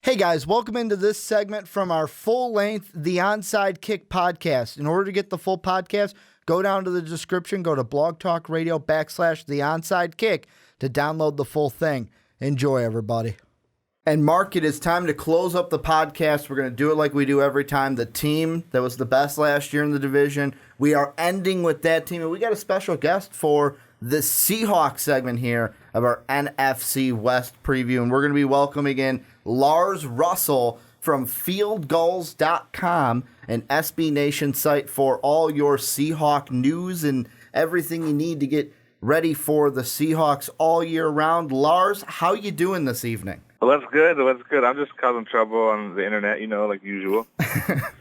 Hey guys, welcome into this segment from our full-length The Onside Kick podcast. In order to get the full podcast, go down to the description, go to Blog Talk Radio / The Onside Kick to download the full thing. Enjoy, everybody. And Mark, it is time to close up the podcast. We're going to do it like we do every time. The team that was the best last year in the division, we are ending with that team. And we got a special guest for the Seahawks segment here of our NFC West preview. And we're going to be welcoming in Lars Russell from fieldgulls.com, an SB Nation site for all your Seahawk news and everything you need to get ready for the Seahawks all year round. Lars, how you doing this evening? Well, that's good. I'm just causing trouble on the internet, like usual.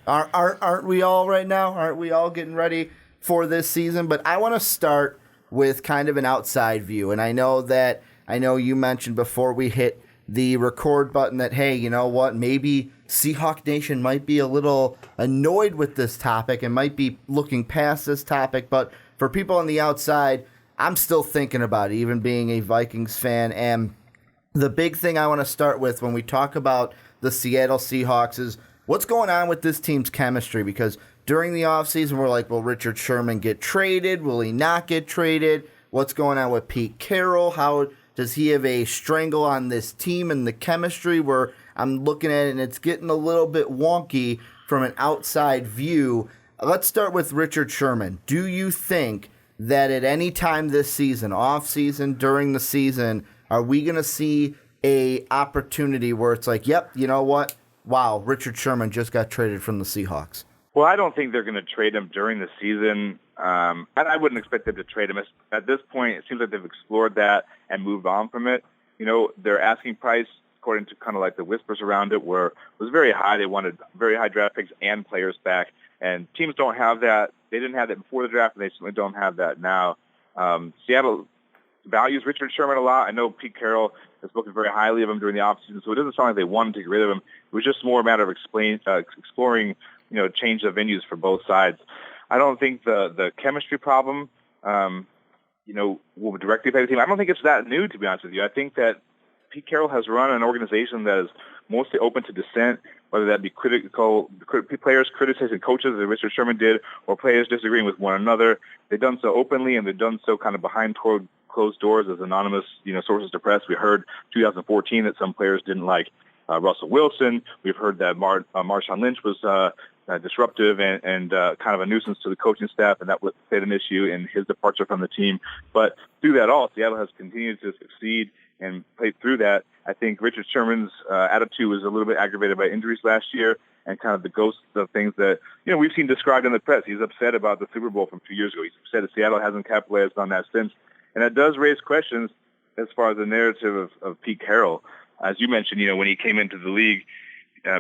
Aren't we all right now? Aren't we all getting ready for this season? But I want to start with kind of an outside view. And I know you mentioned before we hit the record button that, hey, you know what, maybe Seahawk Nation might be a little annoyed with this topic and might be looking past this topic. But for people on the outside, I'm still thinking about it, even being a Vikings fan. And the big thing I want to start with when we talk about the Seattle Seahawks is what's going on with this team's chemistry, because during the offseason, we're like, will Richard Sherman get traded? Will he not get traded? What's going on with Pete Carroll? How does he have a strangle on this team and the chemistry where I'm looking at it and it's getting a little bit wonky from an outside view? Let's start with Richard Sherman. Do you think that at any time this season, off season, during the season, are we going to see a opportunity where it's like, yep, you know what? Wow, Richard Sherman just got traded from the Seahawks. Well, I don't think they're going to trade him during the season. And I wouldn't expect them to trade him. At this point, it seems like they've explored that and moved on from it. Their asking price, according to kind of like the whispers around it, was very high. They wanted very high draft picks and players back. And teams don't have that. They didn't have that before the draft, and they certainly don't have that now. Seattle values Richard Sherman a lot. I know Pete Carroll has spoken very highly of him during the offseason, so it doesn't sound like they wanted to get rid of him. It was just more a matter of exploring, change of venues for both sides. I don't think the chemistry problem, will directly affect the team. I don't think it's that new, to be honest with you. I think that Pete Carroll has run an organization that is mostly open to dissent, whether that be players criticizing coaches, as Richard Sherman did, or players disagreeing with one another. They've done so openly, and they've done so kind of behind closed doors as anonymous, sources to press. We heard 2014 that some players didn't like Russell Wilson. We've heard that Marshawn Lynch was disruptive and kind of a nuisance to the coaching staff, and that was an issue in his departure from the team. But through that all, Seattle has continued to succeed and played through that. I think Richard Sherman's attitude was a little bit aggravated by injuries last year and kind of the ghosts of things that, we've seen described in the press. He's upset about the Super Bowl from 2 years ago. He's upset that Seattle hasn't capitalized on that since. And that does raise questions as far as the narrative of Pete Carroll. As you mentioned, when he came into the league,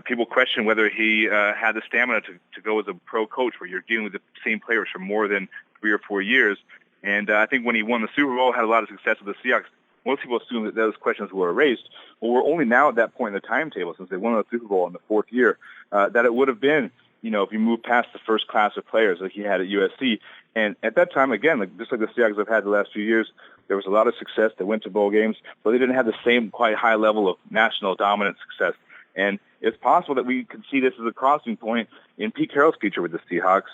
people question whether he had the stamina to go as a pro coach where you're dealing with the same players for more than 3 or 4 years. And I think when he won the Super Bowl, had a lot of success with the Seahawks, most people assume that those questions were erased. Well, we're only now at that point in the timetable, since they won the Super Bowl in the 4th year, that it would have been, if you move past the first class of players like he had at USC. And at that time, again, just like the Seahawks have had the last few years, there was a lot of success. They went to bowl games, but they didn't have the same quite high level of national dominant success. And it's possible that we could see this as a crossing point in Pete Carroll's future with the Seahawks.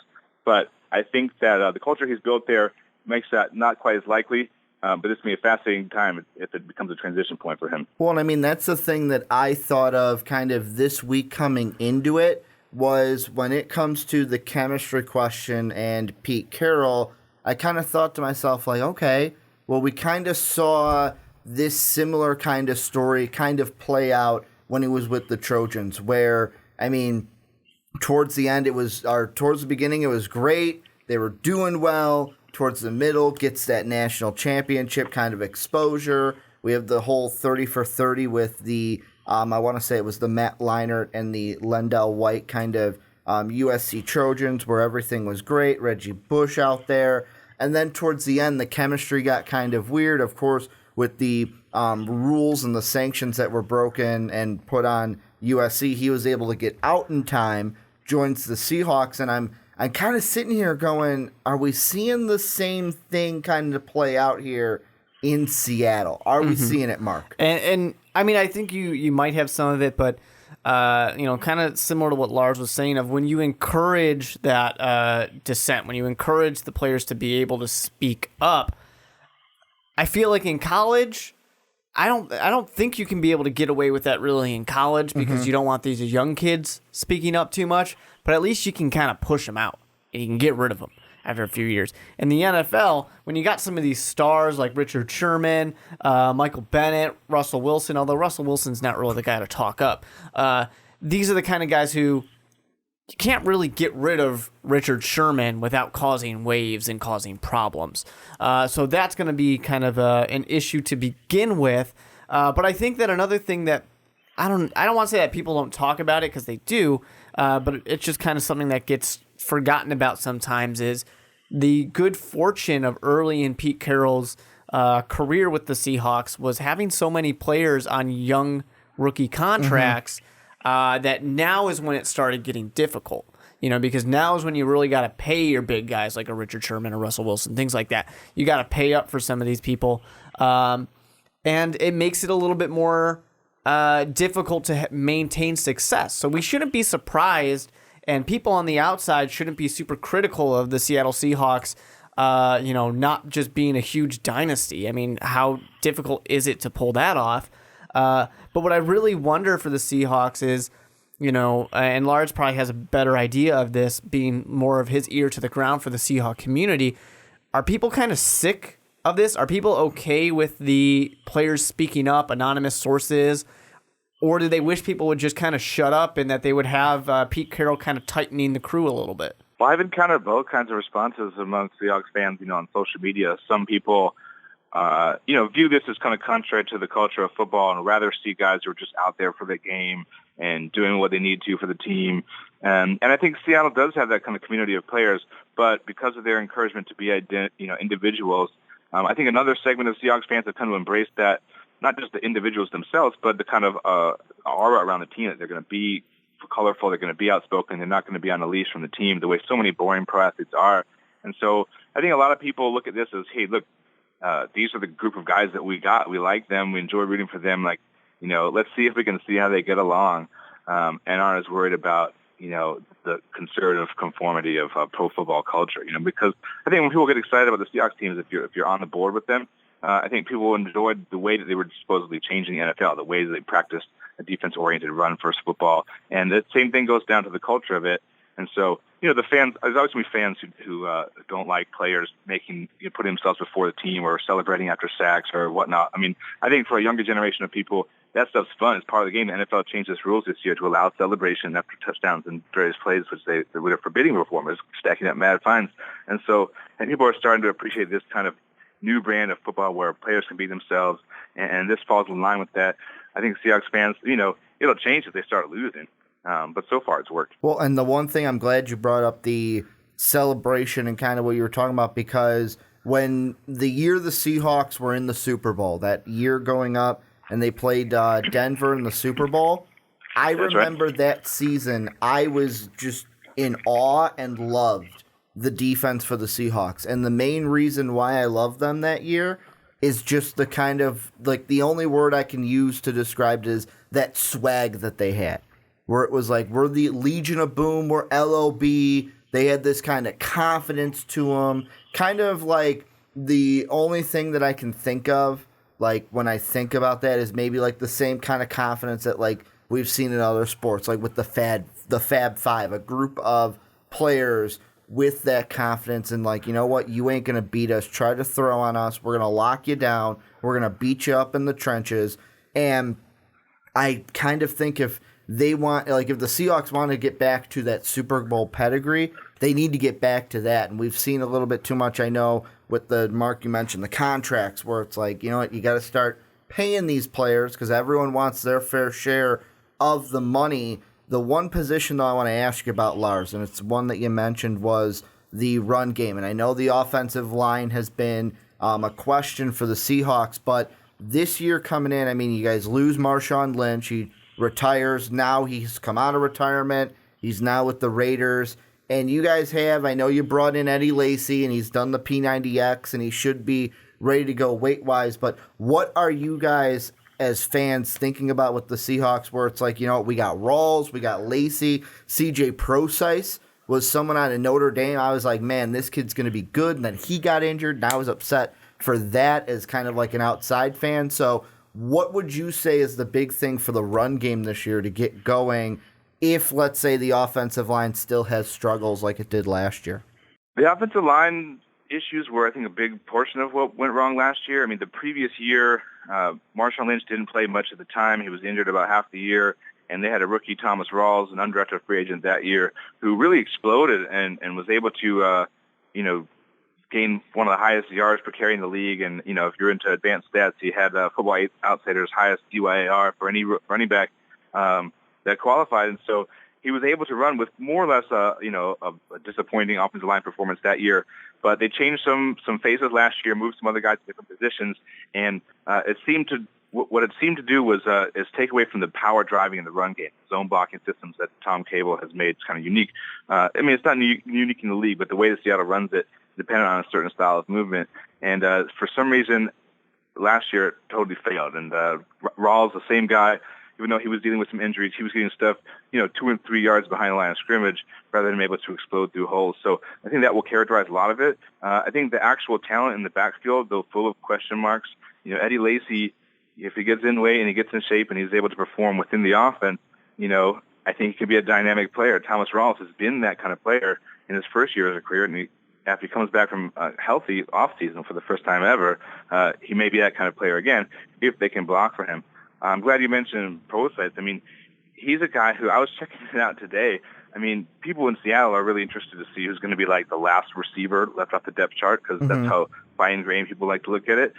But I think that the culture he's built there makes that not quite as likely. But this may be a fascinating time if it becomes a transition point for him. Well, I mean, that's the thing that I thought of kind of this week coming into it, was when it comes to the chemistry question and Pete Carroll, I kind of thought to myself, like, okay, well, we kind of saw this similar kind of story kind of play out when he was with the Trojans, where, I mean, towards the beginning, it was great. They were doing well. Towards the middle, gets that national championship kind of exposure. We have the whole 30 for 30 with the, I want to say it was the Matt Leinart and the Lendell White kind of USC Trojans, where everything was great. Reggie Bush out there. And then towards the end, the chemistry got kind of weird, of course, with the rules and the sanctions that were broken and put on USC. He was able to get out in time, joins the Seahawks, and I'm kind of sitting here going, are we seeing the same thing kind of play out here in Seattle? Are we seeing it, Mark? And I mean, I think you might have some of it, but kind of similar to what Lars was saying of when you encourage that dissent, when you encourage the players to be able to speak up. I feel like in college, I don't think you can be able to get away with that really in college because you don't want these young kids speaking up too much. But at least you can kind of push them out and you can get rid of them after a few years. In the NFL, when you got some of these stars like Richard Sherman, Michael Bennett, Russell Wilson, although Russell Wilson's not really the guy to talk up, these are the kind of guys who you can't really get rid of Richard Sherman without causing waves and causing problems. So that's going to be kind of an issue to begin with. But I think that another thing that I don't want to say that people don't talk about it because they do, but it's just kind of something that gets forgotten about sometimes is the good fortune of early in Pete Carroll's career with the Seahawks was having so many players on young rookie contracts that now is when it started getting difficult. Because now is when you really got to pay your big guys like a Richard Sherman or Russell Wilson, things like that. You got to pay up for some of these people. And it makes it a little bit more difficult to maintain success. So we shouldn't be surprised, and people on the outside shouldn't be super critical of the Seattle Seahawks, not just being a huge dynasty. I mean, how difficult is it to pull that off? But what I really wonder for the Seahawks is, and Lars probably has a better idea of this, being more of his ear to the ground for the Seahawk community. Are people kind of sick of this? Are people okay with the players speaking up, anonymous sources? Or do they wish people would just kind of shut up and that they would have Pete Carroll kind of tightening the crew a little bit? Well, I've encountered both kinds of responses amongst Seahawks fans, on social media. Some people, view this as kind of contrary to the culture of football and rather see guys who are just out there for the game and doing what they need to for the team. And I think Seattle does have that kind of community of players, but because of their encouragement to be, individuals, I think another segment of Seahawks fans have kind of embraced that, not just the individuals themselves, but the kind of aura around the team that they're going to be colorful, they're going to be outspoken, they're not going to be on a leash from the team the way so many boring pro athletes are. And so I think a lot of people look at this as, hey, look, these are the group of guys that we got. We like them. We enjoy rooting for them. Let's see if we can see how they get along and aren't as worried about, the conservative conformity of pro football culture, because I think when people get excited about the Seahawks teams, if you're on the board with them, I think people enjoyed the way that they were supposedly changing the NFL, the way that they practiced a defense-oriented run-first football. And the same thing goes down to the culture of it. And so, the fans, there's always going to be fans who don't like players putting themselves before the team or celebrating after sacks or whatnot. I mean, I think for a younger generation of people, that stuff's fun. It's part of the game. The NFL changed its rules this year to allow celebration after touchdowns and various plays, which they were forbidding reformers, stacking up mad fines. And so, people are starting to appreciate this kind of new brand of football where players can be themselves, and this falls in line with that. I think Seahawks fans, it'll change if they start losing, but so far it's worked. Well, and the one thing I'm glad you brought up the celebration and kind of what you were talking about, because when the year the Seahawks were in the Super Bowl, that year going up, and they played Denver in the Super Bowl, I remember that season, I was just in awe and loved the defense for the Seahawks. And the main reason why I loved them that year is just the kind of, the only word I can use to describe it is that swag that they had. Where it was like, we're the Legion of Boom, we're LOB. They had this kind of confidence to them. Kind of like the only thing that I can think of, when I think about that, is maybe the same kind of confidence that we've seen in other sports, with the Fab Five, a group of players with that confidence and you know what, you ain't going to beat us. Try to throw on us. We're going to lock you down. We're going to beat you up in the trenches. And I kind of think if they want, if the Seahawks want to get back to that Super Bowl pedigree, they need to get back to that. And we've seen a little bit too much, I know, with the, Mark, you mentioned the contracts where it's you know what, you got to start paying these players because everyone wants their fair share of the money. The one position, though, I want to ask you about, Lars, and it's one that you mentioned, was the run game. And I know the offensive line has been a question for the Seahawks, but this year coming in, I mean, you guys lose Marshawn Lynch. He retires. Now he's come out of retirement. He's now with the Raiders. And you guys have, I know you brought in Eddie Lacy, and he's done the P90X, and he should be ready to go weight-wise. But what are you guys as fans thinking about what the Seahawks were. It's like, we got Rawls, we got Lacey, CJ Procise was someone out of Notre Dame. I was like, man, this kid's going to be good. And then he got injured, and I was upset for that as kind of like an outside fan. So what would you say is the big thing for the run game this year to get going if, let's say, the offensive line still has struggles like it did last year? The offensive line issues were, I think, a big portion of what went wrong last year. I mean, the previous year, Marshawn Lynch didn't play much at the time. He was injured about half the year, and they had a rookie, Thomas Rawls, an undrafted free agent that year, who really exploded and was able to, gain one of the highest yards per carry in the league. And, if you're into advanced stats, he had Football Outsiders' highest DYAR for any running back that qualified. And so he was able to run with more or less, a disappointing offensive line performance that year. But they changed some phases last year, moved some other guys to different positions, and it seemed to do was is take away from the power driving in the run game, zone blocking systems that Tom Cable has made kind of unique. It's not unique in the league, but the way that Seattle runs it, dependent on a certain style of movement. And for some reason, last year it totally failed. And Rawls, the same guy, even though he was dealing with some injuries, he was getting stuff, 2 and 3 yards behind the line of scrimmage rather than able to explode through holes. So I think that will characterize a lot of it. I think the actual talent in the backfield, though full of question marks, Eddie Lacy, if he gets in weight and he gets in shape and he's able to perform within the offense, I think he could be a dynamic player. Thomas Rawls has been that kind of player in his first year as a career, and after he comes back from a healthy offseason for the first time ever, he may be that kind of player again if they can block for him. I'm glad you mentioned Procise. I mean, he's a guy who I was checking it out today. I mean, people in Seattle are really interested to see who's going to be like the last receiver left off the depth chart because that's how fine-grained people like to look at it.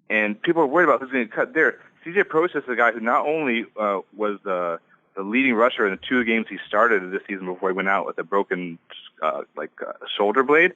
And people are worried about who's going to cut there. CJ Procise is a guy who not only was the leading rusher in the 2 games he started this season before he went out with a broken shoulder blade.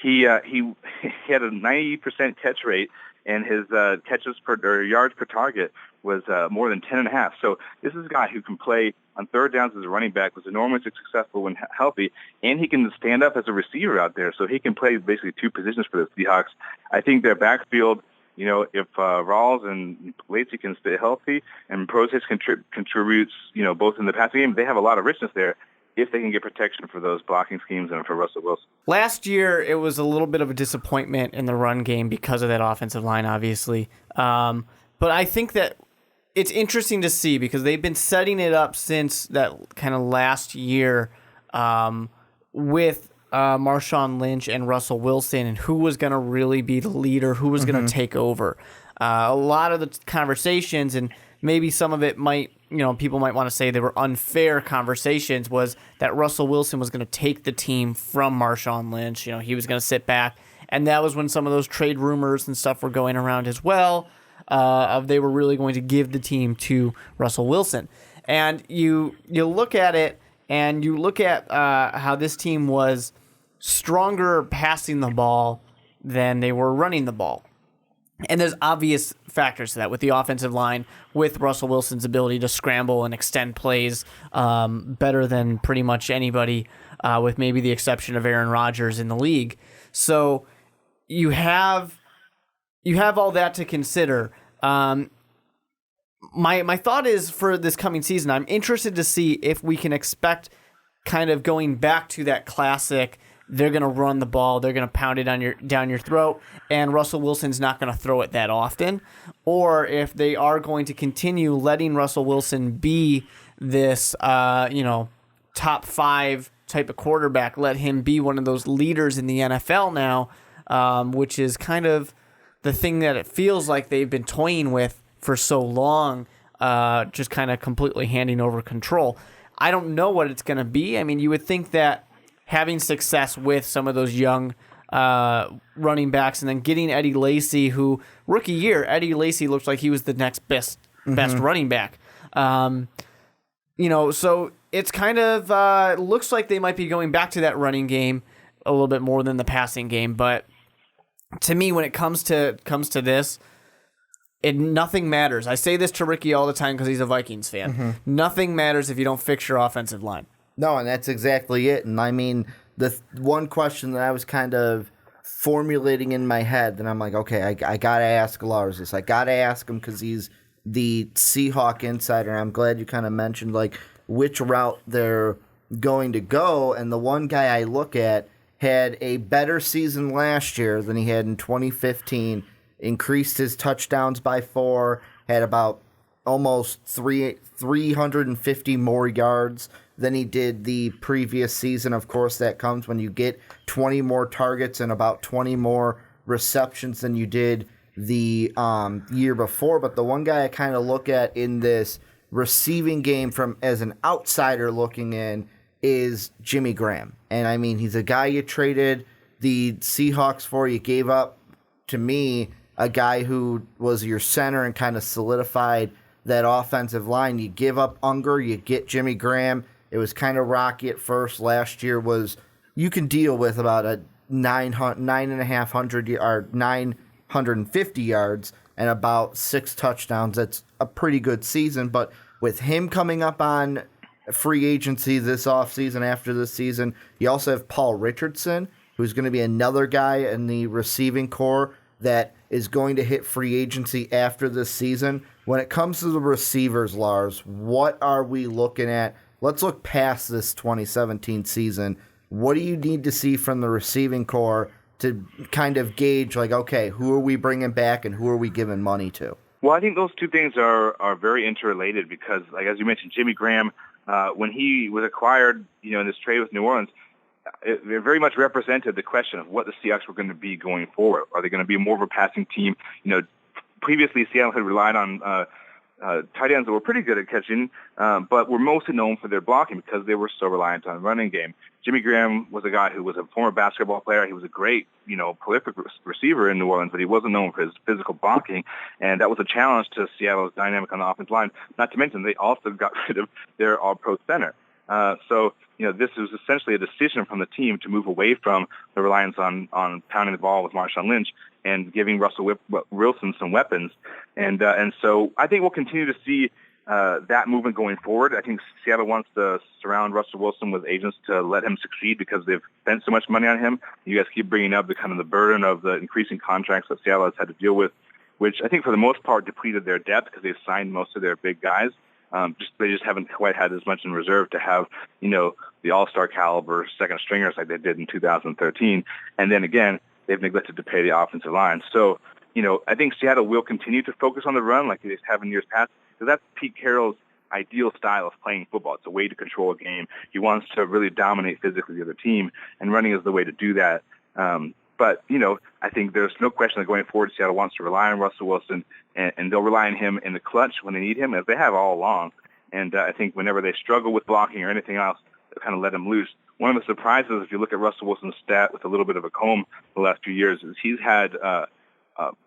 He had a 90% catch rate, and his catches or yards per target was more than 10.5. So this is a guy who can play on third downs as a running back, was enormously successful when healthy, and he can stand up as a receiver out there. So he can play basically 2 positions for the Seahawks. I think their backfield, if Rawls and Lacey can stay healthy and Procise contributes, both in the passing game, they have a lot of richness there if they can get protection for those blocking schemes and for Russell Wilson. Last year, it was a little bit of a disappointment in the run game because of that offensive line, obviously. But I think that it's interesting to see because they've been setting it up since that kind of last year with Marshawn Lynch and Russell Wilson and who was going to really be the leader, who was going to take over. A lot of the conversations, and maybe some of it might, people might want to say they were unfair conversations, was that Russell Wilson was going to take the team from Marshawn Lynch. He was going to sit back. And that was when some of those trade rumors and stuff were going around as well, of they were really going to give the team to Russell Wilson. And you look at it, and you look at how this team was stronger passing the ball than they were running the ball. And there's obvious factors to that with the offensive line, with Russell Wilson's ability to scramble and extend plays better than pretty much anybody, with maybe the exception of Aaron Rodgers in the league. So you have all that to consider. My thought is for this coming season, I'm interested to see if we can expect kind of going back to that classic. They're going to run the ball. They're going to pound it down your throat, and Russell Wilson's not going to throw it that often. Or if they are going to continue letting Russell Wilson be this, top 5 type of quarterback, let him be one of those leaders in the NFL now, which is kind of the thing that it feels like they've been toying with for so long, just kind of completely handing over control. I don't know what it's going to be. I mean, you would think that having success with some of those young running backs and then getting Eddie Lacy, who rookie year, Eddie Lacy looks like he was the next best running back. So it's kind of looks like they might be going back to that running game a little bit more than the passing game. But to me, when it comes to this, nothing matters. I say this to Ricky all the time because he's a Vikings fan. Nothing matters if you don't fix your offensive line. No, and that's exactly it. And I mean, the one question that I was kind of formulating in my head, then I'm like, okay, I got to ask Lars this. I got to ask him because he's the Seahawk insider. I'm glad you kind of mentioned like which route they're going to go. And the one guy I look at had a better season last year than he had in 2015, increased his touchdowns by 4, had about almost 350 more yards than he did the previous season. Of course, that comes when you get 20 more targets and about 20 more receptions than you did the year before. But the one guy I kind of look at in this receiving game from as an outsider looking in is Jimmy Graham. And I mean, he's a guy you traded the Seahawks for. You gave up, to me, a guy who was your center and kind of solidified that offensive line. You give up Unger, you get Jimmy Graham. It was kind of rocky at first. Last year was, you can deal with about a 950 yards and about 6 touchdowns. That's a pretty good season. But with him coming up on free agency this offseason after this season, you also have Paul Richardson, who's going to be another guy in the receiving core that is going to hit free agency after this season. When it comes to the receivers, Lars, what are we looking at? Let's look past this 2017 season. What do you need to see from the receiving core to kind of gauge, like, okay, who are we bringing back and who are we giving money to? Well, I think those two things are very interrelated because, like as you mentioned, Jimmy Graham, when he was acquired, in this trade with New Orleans, it very much represented the question of what the Seahawks were going to be going forward. Are they going to be more of a passing team? Previously Seattle had relied on tight ends that were pretty good at catching, but were mostly known for their blocking because they were so reliant on the running game. Jimmy Graham was a guy who was a former basketball player. He was a great, prolific receiver in New Orleans, but he wasn't known for his physical blocking, and that was a challenge to Seattle's dynamic on the offensive line. Not to mention they also got rid of their all-pro center. So this was essentially a decision from the team to move away from the reliance on pounding the ball with Marshawn Lynch and giving Russell Wilson some weapons. And so I think we'll continue to see that movement going forward. I think Seattle wants to surround Russell Wilson with agents to let him succeed because they've spent so much money on him. You guys keep bringing up the kind of the burden of the increasing contracts that Seattle has had to deal with, which I think for the most part depleted their depth because they've signed most of their big guys. They just haven't quite had as much in reserve to have, the all-star caliber second stringers like they did in 2013. And then again, they've neglected to pay the offensive line. So, I think Seattle will continue to focus on the run like they have in years past because that's Pete Carroll's ideal style of playing football. It's a way to control a game. He wants to really dominate physically the other team, and running is the way to do that. But, I think there's no question that going forward, Seattle wants to rely on Russell Wilson, and they'll rely on him in the clutch when they need him, as they have all along. And I think whenever they struggle with blocking or anything else, they'll kind of let him loose. One of the surprises, if you look at Russell Wilson's stat with a little bit of a comb the last few years, is he's had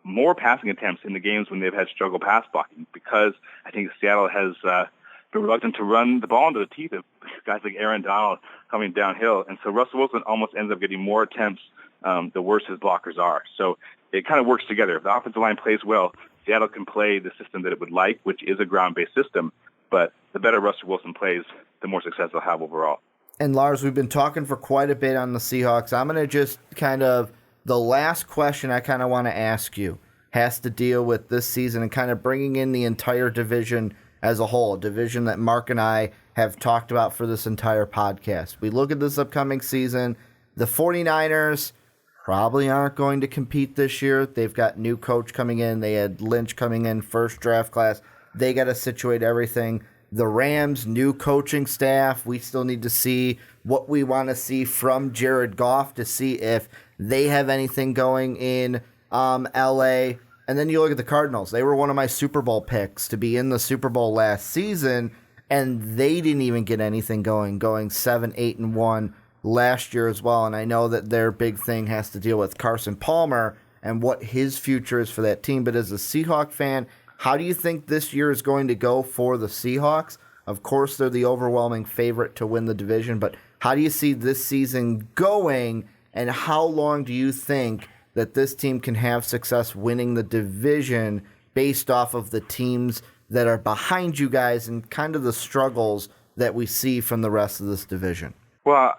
more passing attempts in the games when they've had struggle pass blocking because I think Seattle has been reluctant to run the ball into the teeth of guys like Aaron Donald coming downhill. And so Russell Wilson almost ends up getting more attempts the worse his blockers are. So it kind of works together. If the offensive line plays well, Seattle can play the system that it would like, which is a ground-based system. But the better Russell Wilson plays, the more success they'll have overall. And Lars, we've been talking for quite a bit on the Seahawks. I'm going to just the last question I kind of want to ask you has to deal with this season and kind of bringing in the entire division as a whole, a division that Mark and I have talked about for this entire podcast. We look at this upcoming season, the 49ers probably aren't going to compete this year. They've got new coach coming in. They had Lynch coming in, first draft class. They got to situate everything. The Rams, new coaching staff. We still need to see what we want to see from Jared Goff to see if they have anything going in L.A. And then you look at the Cardinals. They were one of my Super Bowl picks to be in the Super Bowl last season, and they didn't even get anything going 7-8-1 last year as well. And I know that their big thing has to deal with Carson Palmer and what his future is for that team. But as a Seahawk fan, how do you think this year is going to go for the Seahawks? Of course, they're the overwhelming favorite to win the division, but how do you see this season going, and how long do you think that this team can have success winning the division based off of the teams that are behind you guys and kind of the struggles that we see from the rest of this division? Well,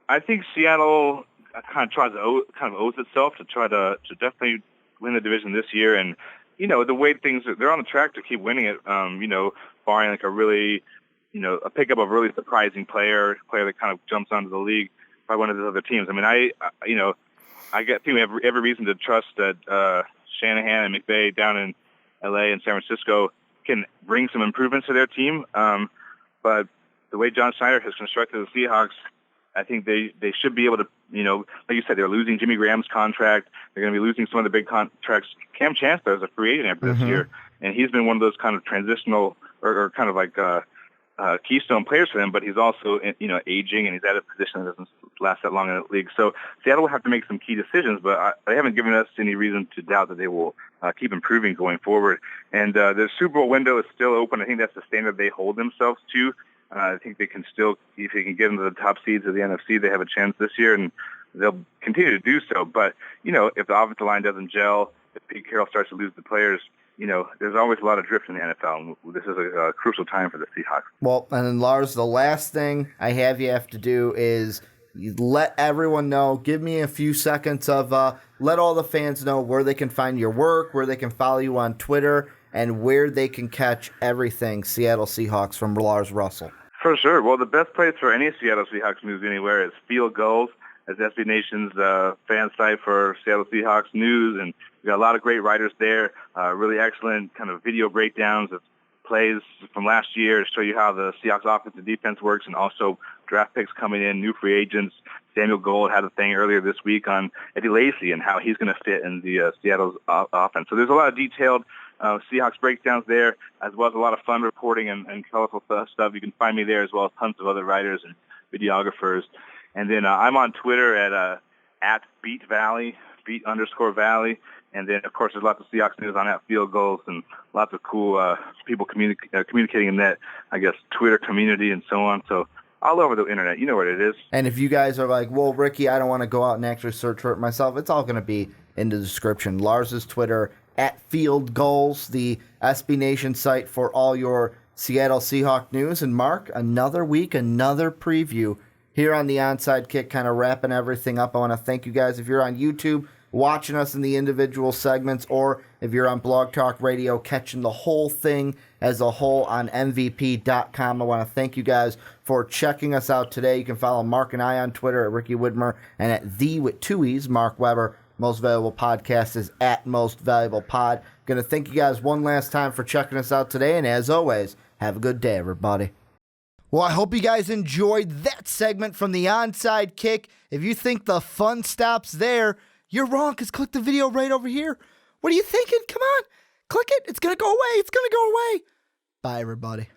I think Seattle kind of owes itself to try to definitely win the division this year. And the way they're on the track to keep winning it. Barring like a really, a pickup of a really surprising player that kind of jumps onto the league by one of the other teams. I mean, I think we have every reason to trust that Shanahan and McVay down in LA and San Francisco can bring some improvements to their team. But the way John Schneider has constructed the Seahawks, I think they should be able to, like you said, they're losing Jimmy Graham's contract. They're going to be losing some of the big contracts. Cam Chancellor is a free agent after this year, and he's been one of those kind of transitional or kind of like keystone players for them, but he's also, aging, and he's at a position that doesn't last that long in the league. So Seattle will have to make some key decisions, but they haven't given us any reason to doubt that they will keep improving going forward. And the Super Bowl window is still open. I think that's the standard they hold themselves to. I think they can still, if they can get into the top seeds of the NFC, they have a chance this year, and they'll continue to do so. But, if the offensive line doesn't gel, if Pete Carroll starts to lose the players, there's always a lot of drift in the NFL, and this is a crucial time for the Seahawks. Well, and then, Lars, the last thing I have to do is let everyone know, give me a few seconds of let all the fans know where they can find your work, where they can follow you on Twitter, and where they can catch everything Seattle Seahawks from Lars Russell. For sure. Well, the best place for any Seattle Seahawks news anywhere is Field Goals. As SB Nation's fan site for Seattle Seahawks news, and we've got a lot of great writers there, really excellent kind of video breakdowns of plays from last year to show you how the Seahawks offense and defense works, and also draft picks coming in, new free agents. Samuel Gold had a thing earlier this week on Eddie Lacy and how he's going to fit in the Seattle's offense. So there's a lot of detailed Seahawks breakdowns there, as well as a lot of fun reporting and colorful stuff. You can find me there, as well as tons of other writers and videographers. And then I'm on Twitter at @BeatValley, _Valley. And then, of course, there's lots of Seahawks news on that Field Goals and lots of cool people communicating in that, Twitter community and so on. So all over the internet. You know what it is. And if you guys are like, well, Ricky, I don't want to go out and actually search for it myself, it's all going to be in the description. Lars's Twitter, @Field Goals, the SB Nation site for all your Seattle Seahawk news. And Mark, another week, another preview here on the Onside Kick, kind of wrapping everything up. I want to thank you guys. If you're on YouTube watching us in the individual segments, or if you're on Blog Talk Radio catching the whole thing as a whole on MVP.com, I want to thank you guys for checking us out today. You can follow Mark and I on Twitter at Ricky Widmer, and at the with two E's, Mark Weber. Most Valuable Podcast is at Most Valuable Pod. Going to thank you guys one last time for checking us out today, and as always, have a good day, everybody. Well, I hope you guys enjoyed that segment from the Onside Kick. If you think the fun stops there, you're wrong, because click the video right over here. What are you thinking? Come on, click it. It's going to go away. It's going to go away. Bye, everybody.